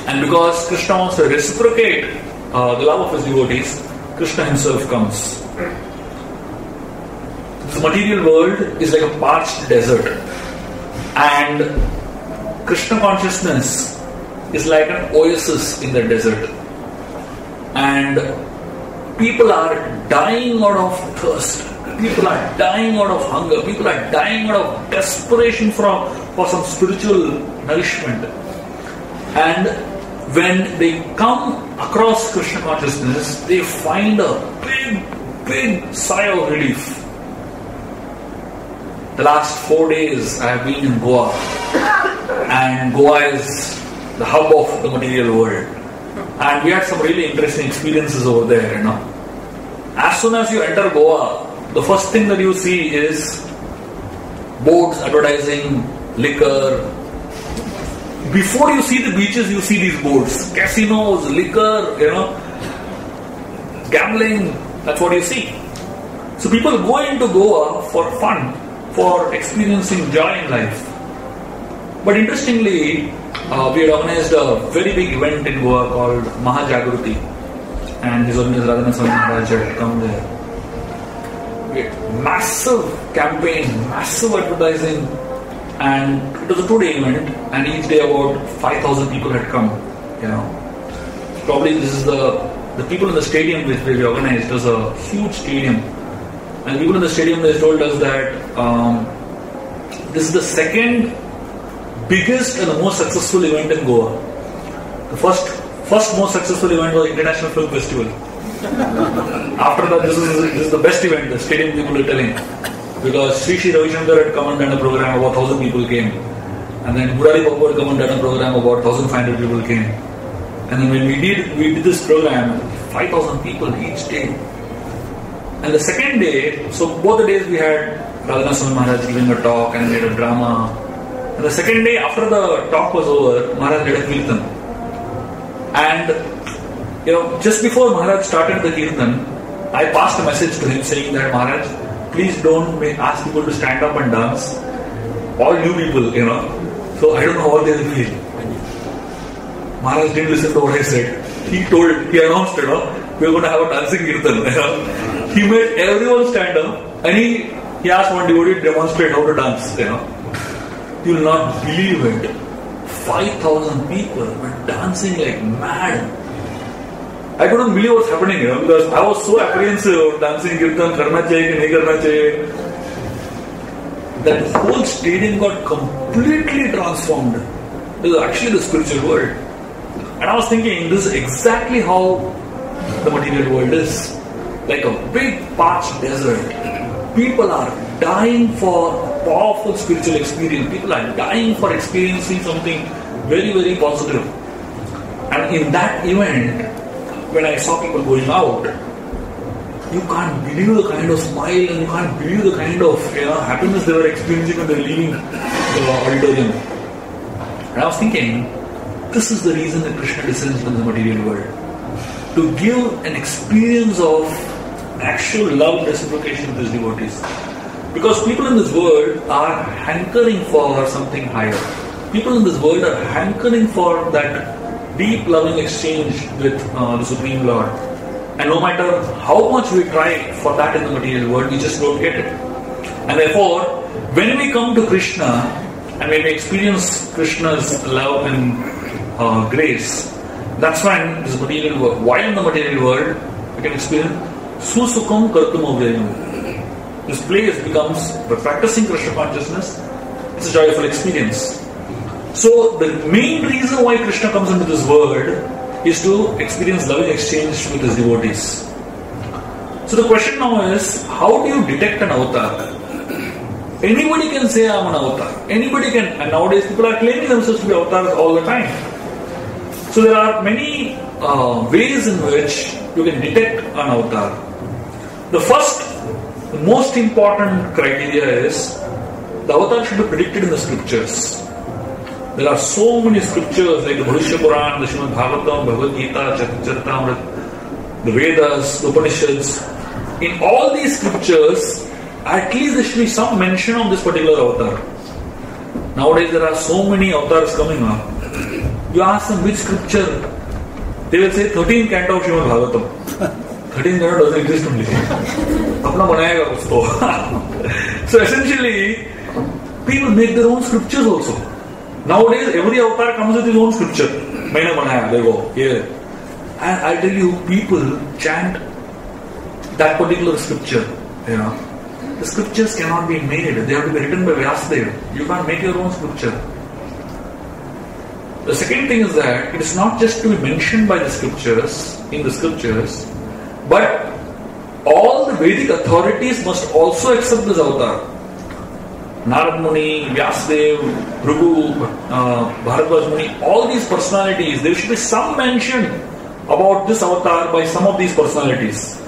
A: and because Krishna wants to reciprocate the love of his devotees, Krishna himself comes. This material world is like a parched desert, and Krishna consciousness is like an oasis in the desert. And people are dying out of thirst. People are dying out of hunger. People are dying out of desperation for some spiritual nourishment. And when they come across Krishna consciousness, they find a big sigh of relief. The last 4 days I have been in Goa. and Goa is the hub of the material world. And we had some really interesting experiences over there, As soon as you enter Goa, the first thing that you see is boards advertising liquor. Before you see the beaches, you see these boards. Casinos, liquor, gambling, that's what you see. So people go into Goa for fun, for experiencing joy in life. But interestingly, we had organized a very big event in Goa called Mahajagruti, and His Holiness Radhanath Swami Maharaj had come there. We had massive campaign, massive advertising, and it was a 2-day event, and each day about 5,000 people had come. Probably this is the people in the stadium which we organized. It was a huge stadium, and people in the stadium, they told us that this is the second biggest and the most successful event in Goa. The first most successful event was International Film Festival. After that, this is the best event, the stadium people are telling. Because Sri Ravi Shankar had come and done a program, about 1,000 people came. And then Murari Babu had come and done a program, about 1,500 people came. And then when we did this program, 5,000 people each day. And the second day, so both the days we had Radhanath Swami Maharaj giving a talk and made a drama. And the second day, after the talk was over, Maharaj led a kirtan. And, just before Maharaj started the kirtan, I passed a message to him saying that, Maharaj, please don't ask people to stand up and dance. All new people, So I don't know how they will feel. Maharaj didn't listen to what I said. He announced, we're going to have a dancing kirtan. He made everyone stand up, and he asked one devotee to demonstrate how to dance, You will not believe it. 5,000 people were dancing like mad. I couldn't believe what's happening, because I was so apprehensive of dancing kirtan, karna chahiye ki nahi karna chahiye. That whole stadium got completely transformed. This is actually the spiritual world. And I was thinking, this is exactly how the material world is. Like a big parched desert. People are dying for powerful spiritual experience. People are dying for experiencing something very, very positive. And in that event, when I saw people going out, you can't believe the kind of smile and you can't believe the kind of happiness they were experiencing when they were leaving the auditorium. And I was thinking, this is the reason that Krishna descends into the material world. To give an experience of actual love reciprocation with his devotees. Because people in this world are hankering for something higher. People in this world are hankering for that deep loving exchange with the Supreme Lord. And no matter how much we try for that in the material world, we just don't get it. And therefore, when we come to Krishna, and when we experience Krishna's love and grace, that's when this material world, while in the material world, we can experience Susukam Kartum Avyayam. This place becomes, by practicing Krishna consciousness, it's a joyful experience. So the main reason why Krishna comes into this world is to experience loving exchange with his devotees. So the question now is, how do you detect an avatar? Anybody can say I am an avatar. Anybody can, and nowadays people are claiming themselves to be avatars all the time. So there are many ways in which you can detect an avatar. The first, the most important criteria is the avatar should be predicted in the scriptures. There are so many scriptures like the Bhagavad Puran, the Srimad Bhagavatam, Bhagavad Gita, Charitamrita, the Vedas, the Upanishads. In all these scriptures, at least there should be some mention of this particular avatar. Nowadays there are so many avatars coming up. You ask them which scripture, they will say 13th canto of Srimad Bhagavatam. 13th canto doesn't exist only. Apna banayega usko. So essentially, people make their own scriptures also. Nowadays, every avatar comes with his own scripture. Maine banaya, there you go, here. And I tell you, people chant that particular scripture. The scriptures cannot be made. They have to be written by Vyasadeva. You can't make your own scripture. The second thing is that it is not just to be mentioned by the scriptures, in the scriptures, but all the Vedic authorities must also accept this avatar. Narad Muni, Vyasdev, Bhrigu, Bharadwaj Muni, all these personalities, there should be some mention about this avatar by some of these personalities.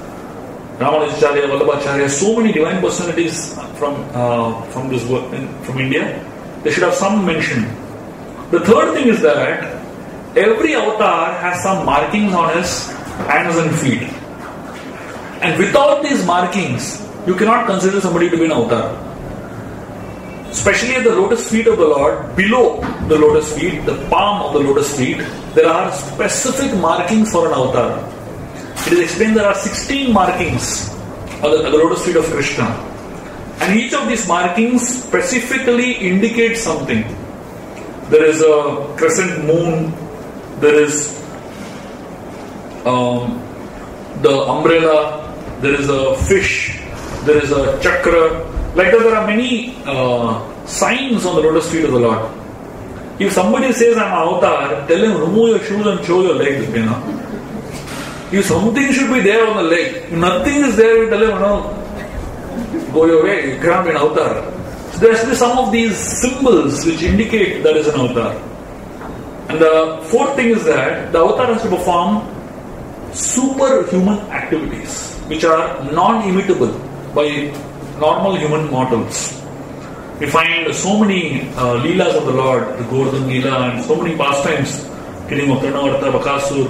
A: Ramanujacharya, Vallabhacharya, so many divine personalities from this work from India, they should have some mention. The third thing is that every avatar has some markings on his hands and feet. And without these markings, you cannot consider somebody to be an avatar. Especially at the lotus feet of the Lord, below the lotus feet, the palm of the lotus feet, there are specific markings for an avatar. It is explained there are 16 markings at the lotus feet of Krishna. And each of these markings specifically indicates something. There is a crescent moon, there is the umbrella, there is a fish, there is a chakra. Like that, there are many signs on the lotus feet of the Lord. If somebody says I'm an avatar, tell him remove your shoes and show your legs. If something should be there on the leg, if nothing is there, you tell him, no, go your way, you cannot be an avatar. So there has to be some of these symbols which indicate that is an avatar. And the fourth thing is that the avatar has to perform superhuman activities which are non-imitable by normal human mortals. We find so many leelas of the Lord, the Govardhan Leela, and so many pastimes, killing of Trinavarta, Bakasur,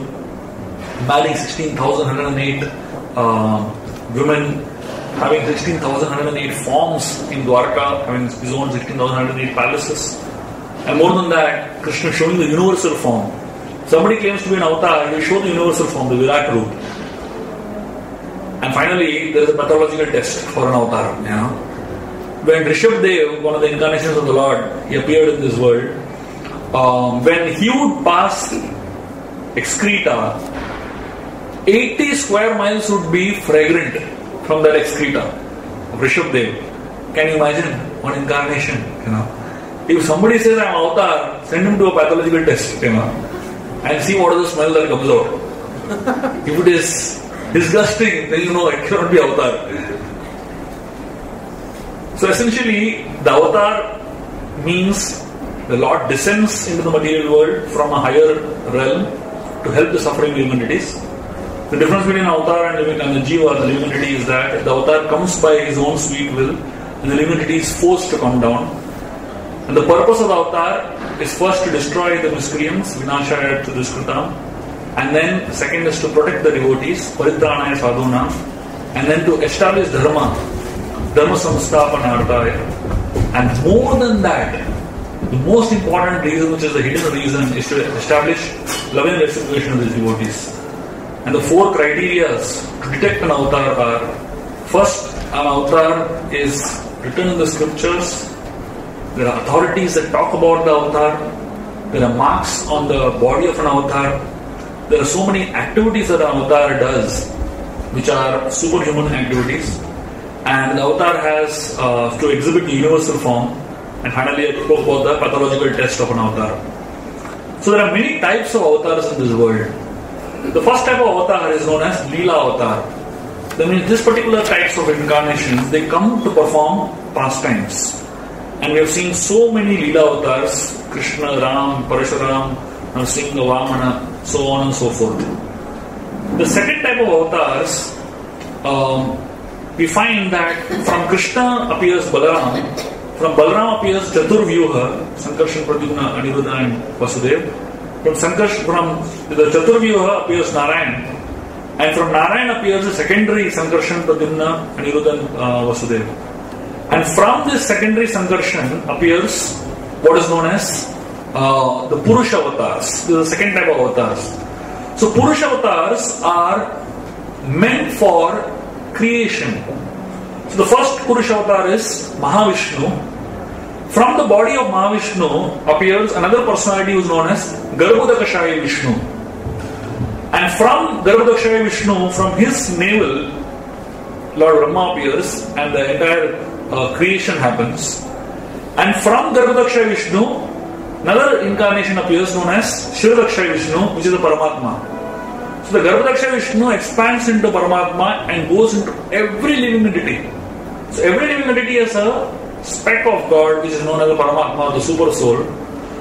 A: marrying 16,108 women, having 16,108 forms in Dwarka, having his own 16,108 palaces, and more than that, Krishna showing the universal form. Somebody claims to be an avatar, he will show the universal form, the Virat Roop. And finally, there is a pathological test for an avatar. When Rishabdev, one of the incarnations of the Lord, he appeared in this world, when he would pass excreta, 80 square miles would be fragrant from that excreta of Rishabdev. Can you imagine one incarnation? If somebody says I'm avatar, send him to a pathological test, and see what is the smell that comes out. If it is disgusting, then you know it cannot be avatar. So essentially, the avatar means the Lord descends into the material world from a higher realm to help the suffering living entities. The difference between an avatar and the jiva, the living entity, is that the avatar comes by his own sweet will and the living entity is forced to come down. And the purpose of the avatar is first to destroy the miscreants, vinashaya duskritam, and then second is to protect the devotees, paritranaya sadhuna, and then to establish dharma samsthapanarthaya. And more than that, the most important reason, which is the hidden reason, is to establish loving reciprocation of the devotees. And the four criteria to detect an avatar are: first, an avatar is written in the scriptures, there are authorities that talk about the avatar, there are marks on the body of an avatar, there are so many activities that an avatar does which are superhuman activities, and the avatar has to exhibit the universal form. And finally, I spoke about the pathological test of an avatar. So there are many types of avatars in this world. The first type of avatar is known as Leela avatar. That means this particular types of incarnations, they come to perform pastimes. And we have seen so many Leela avatars: Krishna, Ram, Parashuram, Narasimha, Vamana, so on and so forth. The second type of avatars, we find that from Krishna appears Balaram, from Balaram appears Chaturvyuha, Sankarshan, Pradyumna, Aniruddha and Vasudev. From the Chaturvyuha appears Narayan, and from Narayan appears the secondary Sankarshan, Pradyumna, Aniruddha and Vasudev. And from this secondary Sankarshan appears what is known as the Purusha avatars. This is the second type of avatars. So Purusha avatars are meant for creation. So the first Purusha avatar is Mahavishnu. From the body of Mahavishnu appears another personality who is known as Garbhodakashaya Vishnu. And from Garbhodakashaya Vishnu, from his navel, Lord Brahma appears and the entire creation happens. And from Garbhodakashaya Vishnu, another incarnation appears known as Shiradakashaya Vishnu, which is the Paramatma. So the Garbhodakashaya Vishnu expands into Paramatma and goes into every living entity. So every living entity has a speck of God, which is known as the Paramatma, the Super Soul.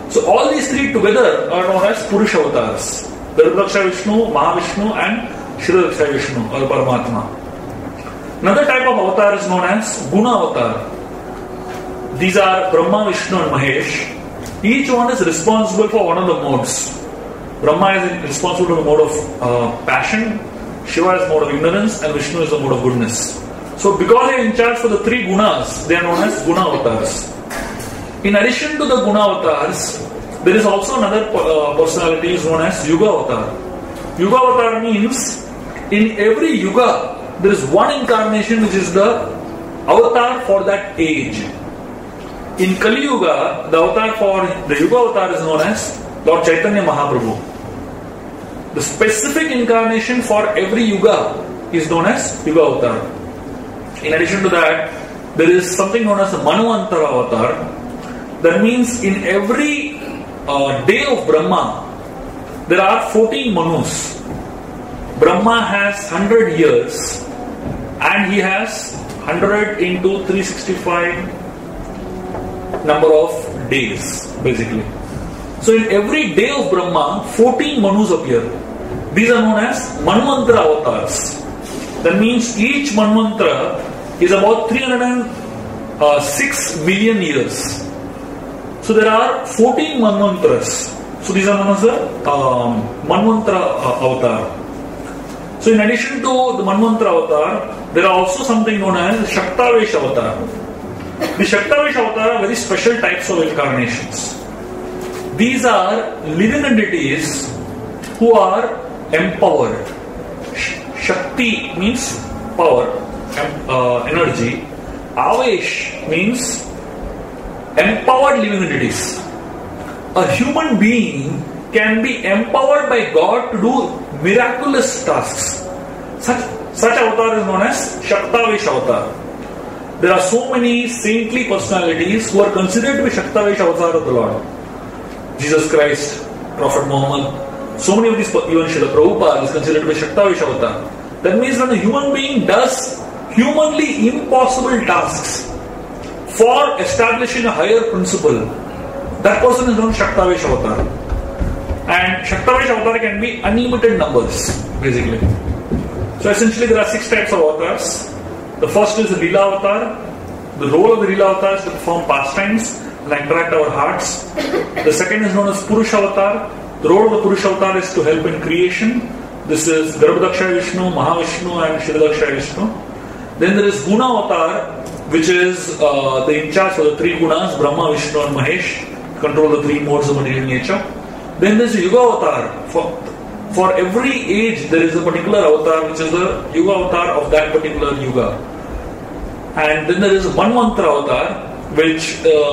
A: So all these three together are known as Purusha avatars. Garbhodaksha Vishnu, Mahavishnu and Shridaksha Vishnu or Paramatma. Another type of avatar is known as Guna avatar. These are Brahma, Vishnu and Mahesh. Each one is responsible for one of the modes. Brahma is responsible for the mode of passion, Shiva is the mode of ignorance, and Vishnu is the mode of goodness. So because they are in charge for the three gunas, they are known as Guna avatars. In addition to the Guna avatars, there is also another personality is known as Yuga avatar. Yuga avatar means in every yuga there is one incarnation which is the avatar for that age. In Kali Yuga, the avatar for the Yuga avatar is known as Lord Chaitanya Mahaprabhu. The specific incarnation for every yuga is known as Yuga avatar. In addition to that, there is something known as the Manvantara avatar. That means in every day of Brahma, there are 14 Manus. Brahma has 100 years and he has 100 into 365 number of days, basically. So in every day of Brahma, 14 Manus appear. These are known as Manvantara avatars. That means each Manvantara is about 306 million years. So there are 14 Manvantaras. So these are known as the Manvantara avatar. So in addition to the Manvantara avatar, there are also something known as Shaktavesh avatar. The Shaktavesh avatar are very special types of incarnations. These are living entities who are empowered. Shakti means power, energy. Avesh means empowered living entities. A human being can be empowered by God to do miraculous tasks. Such avatar is known as Shaktavesh avatar. There are so many saintly personalities who are considered to be Shaktavesh avatar of the Lord. Jesus Christ, Prophet Muhammad, so many of these, even Srila Prabhupada is considered to be Shaktavesh avatar. That means when a human being does humanly impossible tasks for establishing a higher principle, that person is known as Shaktavesh avatar. And Shaktavesh avatar can be unlimited numbers, basically. So essentially there are 6 types of avatars. The first is the Leela avatar. The role of the Leela avatar is to perform pastimes and attract our hearts. The second is known as Purusha avatar. The role of the Purusha avatar is to help in creation. This is Garbhodaksha Vishnu, Mahavishnu and Shridaksha Vishnu. Then there is Guna avatar, which is the in charge for the 3 gunas, Brahma, Vishnu and Mahesh, control the 3 modes of material nature. Then there is the Yuga avatar. For every age there is a particular avatar which is the Yuga avatar of that particular yuga. And then there is Manvantara avatar, which there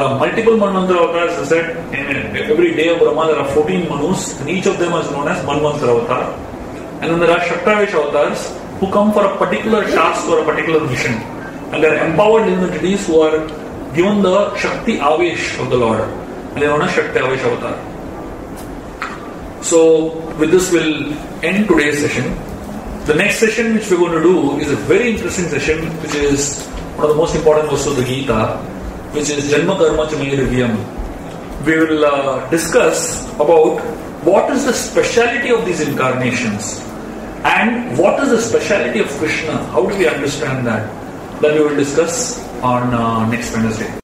A: are multiple Manvantara avatars. As I said, in every day of Brahma there are 14 Manus and each of them is known as Manvantara avatar. And then there are Shaktavesh avatars who come for a particular task or a particular mission. And they are empowered entities who are given the Shakti Avesh of the Lord. And they are known as Shakti Avesh avatar. So with this we'll end today's session. The next session which we're going to do is a very interesting session, which is one of the most important verses of the Gita, which is Janma Karma Cha Me Divyam. We will discuss about what is the speciality of these incarnations and what is the speciality of Krishna. How do we understand that? That we will discuss on next Wednesday.